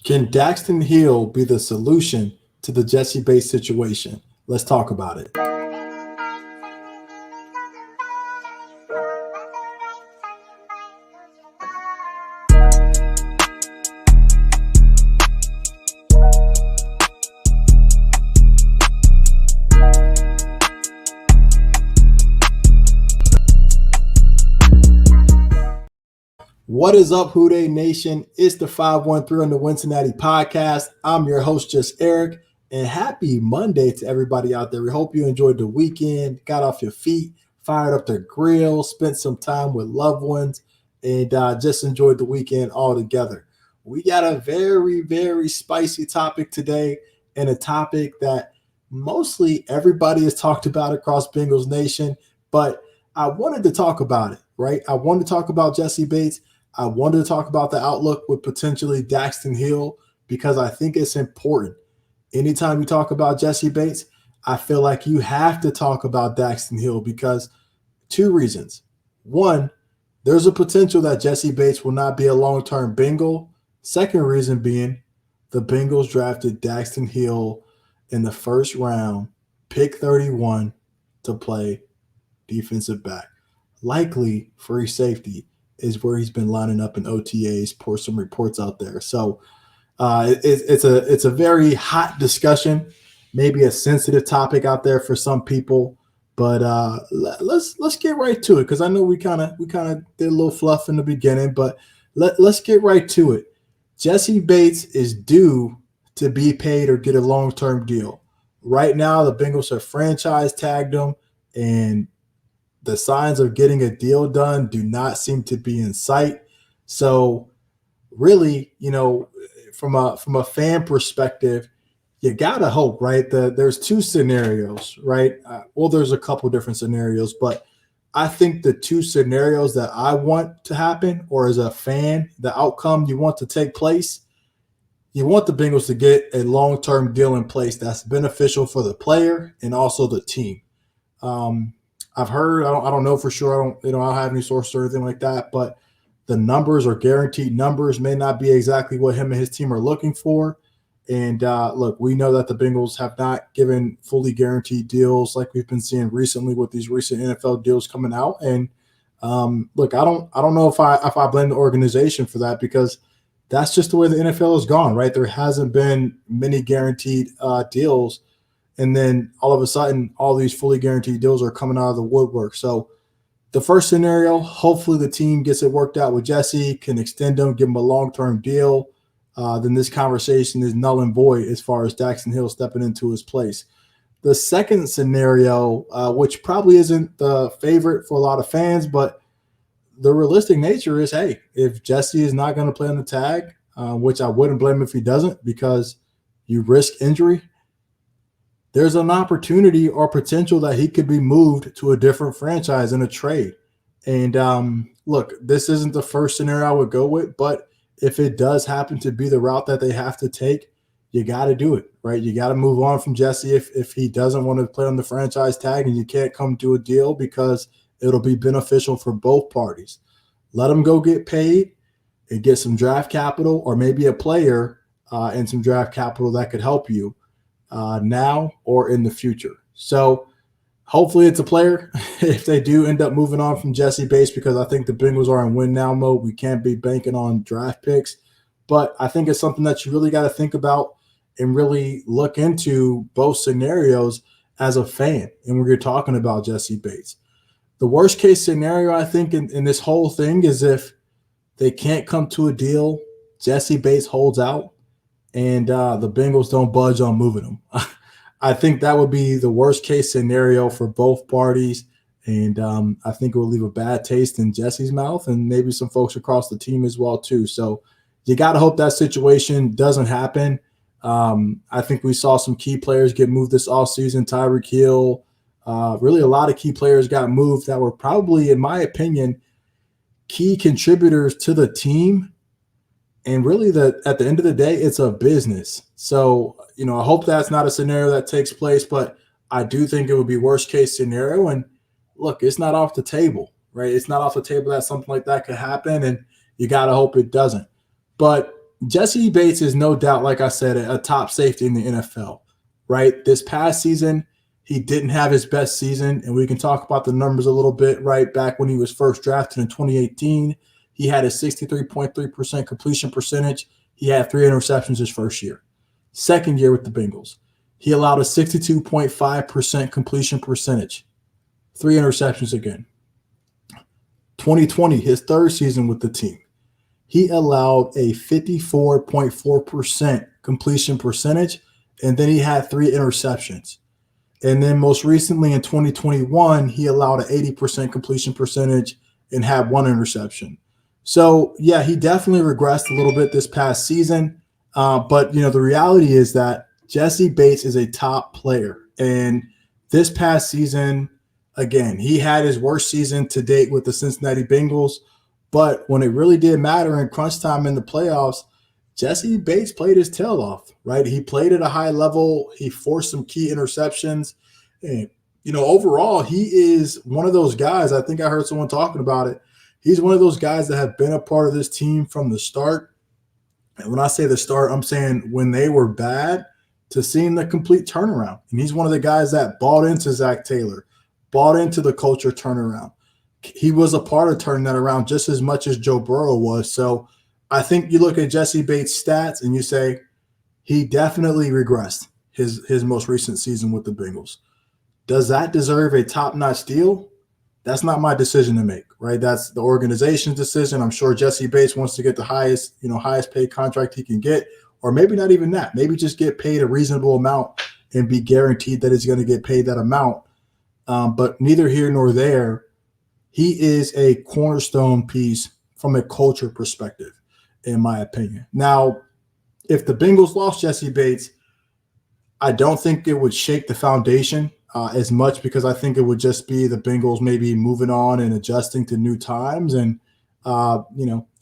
Can Daxton Hill be the solution to the Jessie Bates situation? Let's talk about it. What is up, Who Dey Nation? It's the 513 on the Wincinnati podcast. I'm your host, just Eric, and happy Monday to everybody out there. We hope you enjoyed the weekend, got off your feet, fired up the grill, spent some time with loved ones, and just enjoyed the weekend all together. We got a very, very spicy topic today, and a topic that mostly everybody has talked about across Bengals Nation, but I wanted to talk about it, right? I wanted to talk about Jessie Bates. I wanted to talk about the outlook with potentially Daxton Hill because I think it's important. Anytime you talk about Jessie Bates, I feel like you have to talk about Daxton Hill because two reasons. One, there's a potential that Jessie Bates will not be a long-term Bengal. Second reason being the Bengals drafted Daxton Hill in the first round, pick 31, to play defensive back, likely free safety is where he's been lining up in OTAs, pour some reports out there. So it's a very hot discussion, maybe a sensitive topic out there for some people. But let's get right to it because I know we kind of did a little fluff in the beginning, but let's get right to it. Jessie Bates is due to be paid or get a long-term deal. Right now, the Bengals have franchise tagged him, and the signs of getting a deal done do not seem to be in sight. So really, from a fan perspective, you got to hope, right? There's two scenarios, right? Well, there's a couple different scenarios, but I think the two scenarios that I want to happen, or as a fan, the outcome you want to take place, you want the Bengals to get a long-term deal in place that's beneficial for the player and also the team. I've heard, I don't know for sure, I don't have any sources or anything like that, but the numbers or guaranteed numbers may not be exactly what him and his team are looking for. And look, we know that the Bengals have not given fully guaranteed deals like we've been seeing recently with these recent NFL deals coming out. And look, I don't know if I blame the organization for that because that's just the way the NFL has gone, right? There hasn't been many guaranteed deals. And then all of a sudden, all these fully guaranteed deals are coming out of the woodwork. So the first scenario, hopefully the team gets it worked out with Jessie, can extend him, give him a long-term deal. Then this conversation is null and void as far as Daxton Hill stepping into his place. The second scenario, which probably isn't the favorite for a lot of fans, but the realistic nature is, hey, if Jessie is not going to play on the tag, which I wouldn't blame him if he doesn't because you risk injury, there's an opportunity or potential that he could be moved to a different franchise in a trade. And look, this isn't the first scenario I would go with, but if it does happen to be the route that they have to take, you got to do it, right? You got to move on from Jessie if he doesn't want to play on the franchise tag and you can't come to a deal because it'll be beneficial for both parties. Let him go get paid and get some draft capital or maybe a player and some draft capital that could help you now or in the future. So hopefully it's a player if they do end up moving on from Jessie Bates because I think the Bengals are in win now mode. We can't be banking on draft picks, but I think it's something that you really got to think about and really look into both scenarios as a fan. And when you're talking about Jessie Bates, the worst case scenario I think in this whole thing is if they can't come to a deal, Jessie Bates holds out, and the Bengals don't budge on moving him. I think that would be the worst case scenario for both parties, and I think it will leave a bad taste in Jessie's mouth and maybe some folks across the team as well too. So you got to hope that situation doesn't happen. I think we saw some key players get moved this offseason. Tyreek Hill, really a lot of key players got moved that were probably, in my opinion, key contributors to the team. And really, at the end of the day, it's a business. So, I hope that's not a scenario that takes place, but I do think it would be worst case scenario. And look, it's not off the table, right? It's not off the table that something like that could happen, and you got to hope it doesn't. But Jessie Bates is no doubt, like I said, a top safety in the NFL, right? This past season, he didn't have his best season, and we can talk about the numbers a little bit, right? Back when he was first drafted in 2018, he had a 63.3% completion percentage. He had 3 interceptions his first year. Second year with the Bengals, he allowed a 62.5% completion percentage. 3 interceptions again. 2020, his third season with the team, he allowed a 54.4% completion percentage, and then he had 3 interceptions. And then most recently in 2021, he allowed an 80% completion percentage and had 1 interception. So, yeah, he definitely regressed a little bit this past season. But, the reality is that Jessie Bates is a top player. And this past season, again, he had his worst season to date with the Cincinnati Bengals. But when it really did matter in crunch time in the playoffs, Jessie Bates played his tail off, right? He played at a high level. He forced some key interceptions. And, overall, he is one of those guys. I think I heard someone talking about it. He's one of those guys that have been a part of this team from the start. And when I say the start, I'm saying when they were bad to seeing the complete turnaround. And he's one of the guys that bought into Zach Taylor, bought into the culture turnaround. He was a part of turning that around just as much as Joe Burrow was. So I think you look at Jessie Bates' stats and you say he definitely regressed his most recent season with the Bengals. Does that deserve a top-notch deal? That's not my decision to make, right? That's the organization's decision. I'm sure Jessie Bates wants to get the highest paid contract he can get, or maybe not even that. Maybe just get paid a reasonable amount and be guaranteed that he's going to get paid that amount. But neither here nor there. He is a cornerstone piece from a culture perspective, in my opinion. Now, if the Bengals lost Jessie Bates, I don't think it would shake the foundation as much, because I think it would just be the Bengals maybe moving on and adjusting to new times and,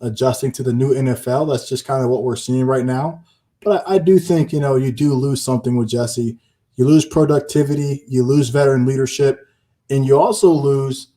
adjusting to the new NFL. That's just kind of what we're seeing right now. But I do think, you do lose something with Jessie. You lose productivity, you lose veteran leadership, and you also lose,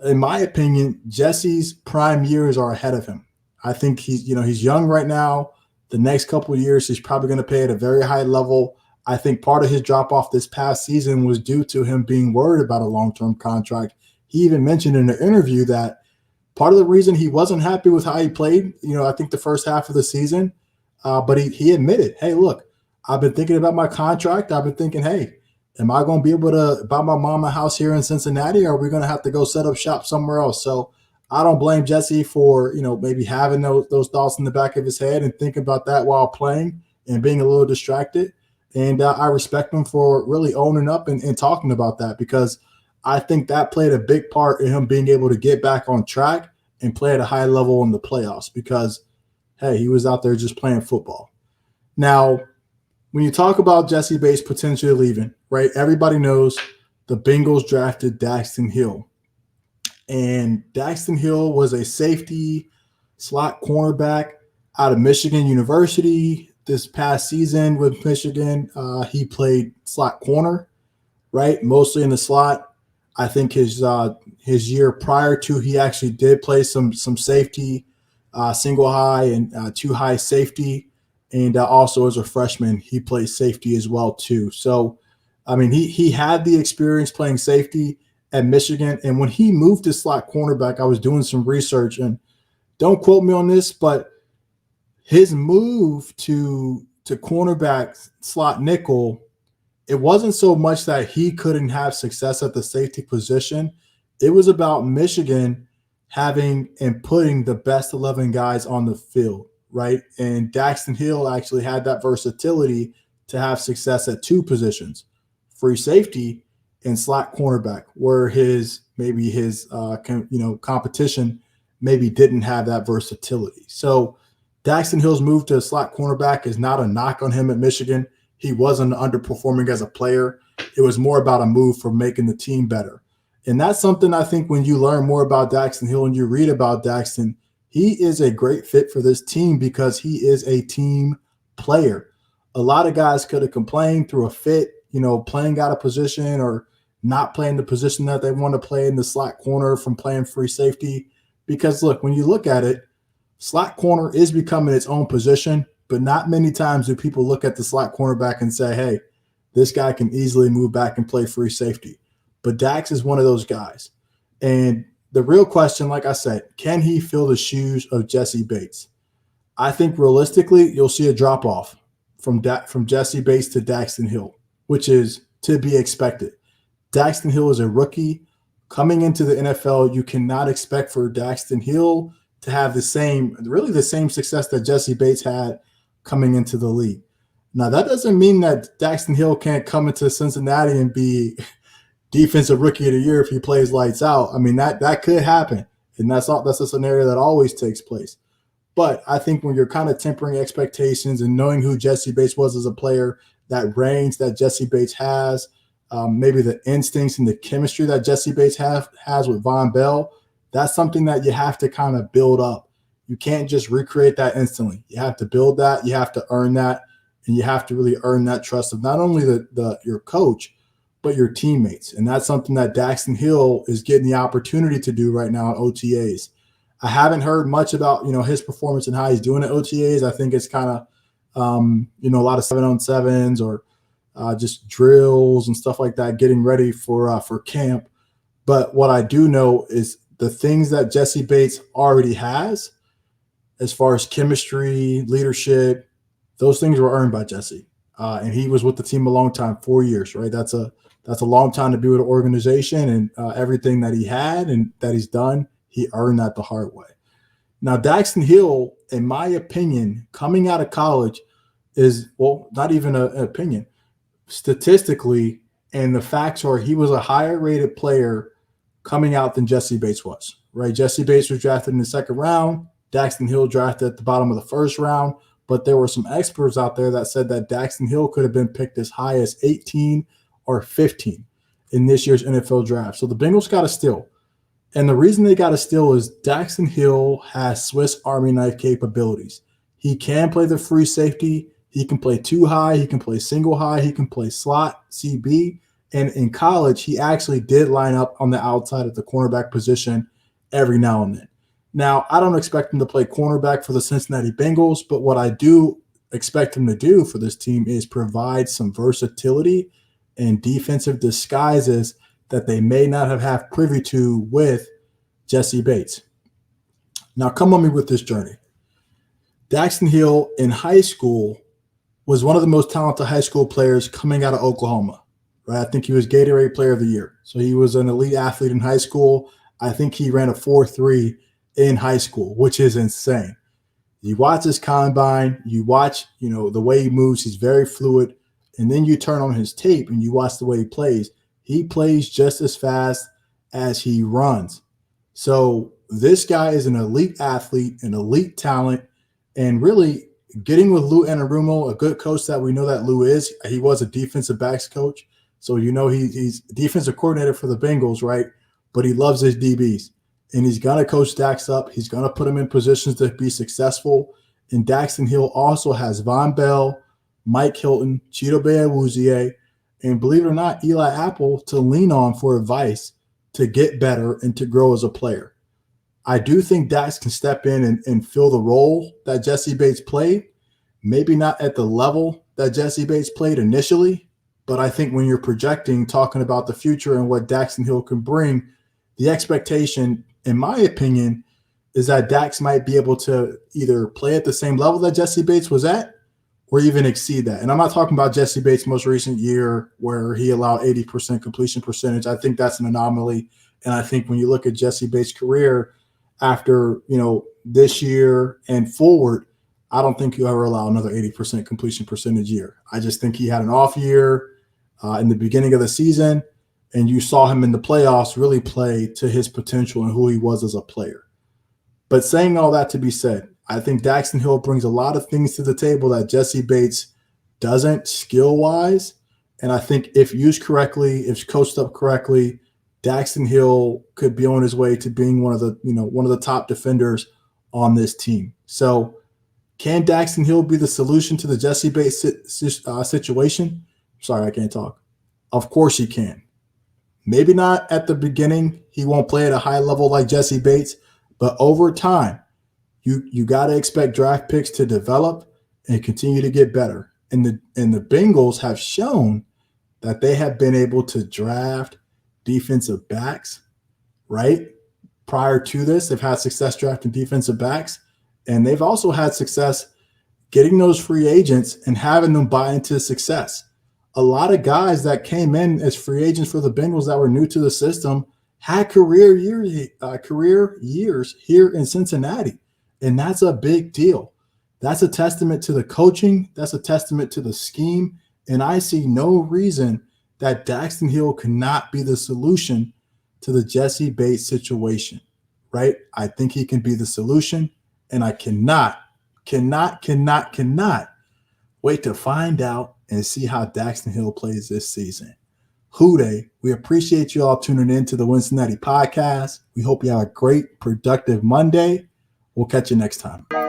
in my opinion, Jessie's prime years are ahead of him. I think he's young right now. The next couple of years, he's probably going to play at a very high level. I think part of his drop-off this past season was due to him being worried about a long-term contract. He even mentioned in an interview that part of the reason he wasn't happy with how he played, I think the first half of the season, but he admitted, hey, look, I've been thinking about my contract. I've been thinking, hey, am I going to be able to buy my mom a house here in Cincinnati, or are we going to have to go set up shop somewhere else? So I don't blame Jessie for, maybe having those thoughts in the back of his head and thinking about that while playing and being a little distracted. And I respect him for really owning up and talking about that, because I think that played a big part in him being able to get back on track and play at a high level in the playoffs, because, hey, he was out there just playing football. Now, when you talk about Jessie Bates potentially leaving, right, everybody knows the Bengals drafted Daxton Hill. And Daxton Hill was a safety slot cornerback out of Michigan University. This past season with Michigan, he played slot corner, right, mostly in the slot. I think his year prior to, he actually did play some safety, single high and two high safety. And also as a freshman, he played safety as well too. So, I mean, he had the experience playing safety at Michigan. And when he moved to slot cornerback, I was doing some research, and don't quote me on this, but his move to cornerback slot nickel, it wasn't so much that he couldn't have success at the safety position. It was about Michigan having and putting the best 11 guys on the field, right? And Daxton Hill actually had that versatility to have success at two positions, free safety and slot cornerback, where his competition maybe didn't have that versatility. So Daxton Hill's move to slot cornerback is not a knock on him at Michigan. He wasn't underperforming as a player. It was more about a move for making the team better. And that's something I think when you learn more about Daxton Hill and you read about Daxton, he is a great fit for this team because he is a team player. A lot of guys could have complained through a fit, playing out of position or not playing the position that they want to play in the slot corner from playing free safety. Because, look, when you look at it, Slot corner is becoming its own position, but not many times do people look at the slot cornerback and say, hey, this guy can easily move back and play free safety. But Dax is one of those guys. And the real question, like I said, can he fill the shoes of Jessie Bates? I think realistically, you'll see a drop off from Jessie Bates to Daxton Hill, which is to be expected. Daxton Hill is a rookie coming into the NFL. You cannot expect for Daxton Hill to have the same success that Jessie Bates had coming into the league. Now, that doesn't mean that Daxton Hill can't come into Cincinnati and be defensive rookie of the year if he plays lights out. I mean, that could happen, and that's a scenario that always takes place. But I think when you're kind of tempering expectations and knowing who Jessie Bates was as a player, that range that Jessie Bates has, maybe the instincts and the chemistry that Jessie Bates has with Von Bell, that's something that you have to kind of build up. You can't just recreate that instantly. You have to build that. You have to earn that. And you have to really earn that trust of not only your coach, but your teammates. And that's something that Daxton Hill is getting the opportunity to do right now at OTAs. I haven't heard much about, his performance and how he's doing at OTAs. I think it's kind of, a lot of 7-on-7s or just drills and stuff like that, getting ready for camp. But what I do know is the things that Jessie Bates already has, as far as chemistry, leadership, those things were earned by Jessie. And he was with the team a long time, 4 years, right? That's a long time to be with an organization, and everything that he had and that he's done, he earned that the hard way. Now, Daxton Hill, in my opinion, coming out of college is, well, not even an opinion. Statistically, and the facts are he was a higher rated player coming out than Jessie Bates was, right? Jessie Bates was drafted in the second round. Daxton Hill drafted at the bottom of the first round. But there were some experts out there that said that Daxton Hill could have been picked as high as 18 or 15 in this year's NFL draft. So the Bengals got a steal. And the reason they got a steal is Daxton Hill has Swiss Army knife capabilities. He can play the free safety. He can play two high. He can play single high. He can play slot, CB. And in college, he actually did line up on the outside at the cornerback position every now and then. Now, I don't expect him to play cornerback for the Cincinnati Bengals, but what I do expect him to do for this team is provide some versatility and defensive disguises that they may not have privy to with Jessie Bates. Now, come on me with this journey. Daxton Hill in high school was one of the most talented high school players coming out of Oklahoma, right? I think he was Gatorade Player of the Year. So he was an elite athlete in high school. I think he ran a 4.3 in high school, which is insane. You watch his combine, you watch, the way he moves, he's very fluid. And then you turn on his tape and you watch the way he plays. He plays just as fast as he runs. So this guy is an elite athlete, an elite talent, and really getting with Lou Anarumo, a good coach that we know that Lou is. He was a defensive backs coach. So, he's defensive coordinator for the Bengals, right? But he loves his DBs. And he's going to coach Dax up. He's going to put him in positions to be successful. And Daxton Hill also has Von Bell, Mike Hilton, Chidobe Awuzie, and believe it or not, Eli Apple to lean on for advice to get better and to grow as a player. I do think Dax can step in and fill the role that Jessie Bates played. Maybe not at the level that Jessie Bates played initially, but I think when you're projecting, talking about the future and what Daxton Hill can bring, the expectation, in my opinion, is that Dax might be able to either play at the same level that Jessie Bates was at or even exceed that. And I'm not talking about Jessie Bates' most recent year where he allowed 80% completion percentage. I think that's an anomaly. And I think when you look at Jessie Bates' career after, this year and forward, I don't think he'll ever allow another 80% completion percentage year. I just think he had an off year in the beginning of the season, and you saw him in the playoffs really play to his potential and who he was as a player. But saying all that to be said, I think Daxton Hill brings a lot of things to the table that Jessie Bates doesn't skill-wise. And I think if used correctly, if coached up correctly, Daxton Hill could be on his way to being one of the top defenders on this team. So can Daxton Hill be the solution to the Jessie Bates situation? Sorry, I can't talk. Of course he can. Maybe not at the beginning. He won't play at a high level like Jessie Bates, but over time, You got to expect draft picks to develop and continue to get better. And the Bengals have shown that they have been able to draft defensive backs, right? Prior to this, they've had success drafting defensive backs, and they've also had success getting those free agents and having them buy into success. A lot of guys that came in as free agents for the Bengals that were new to the system had career years here in Cincinnati, and that's a big deal. That's a testament to the coaching. That's a testament to the scheme, and I see no reason that Daxton Hill cannot be the solution to the Jessie Bates situation, right? I think he can be the solution, and I cannot wait to find out and see how Daxton Hill plays this season. Hooday, we appreciate you all tuning in to the Wincinnati podcast. We hope you have a great, productive Monday. We'll catch you next time.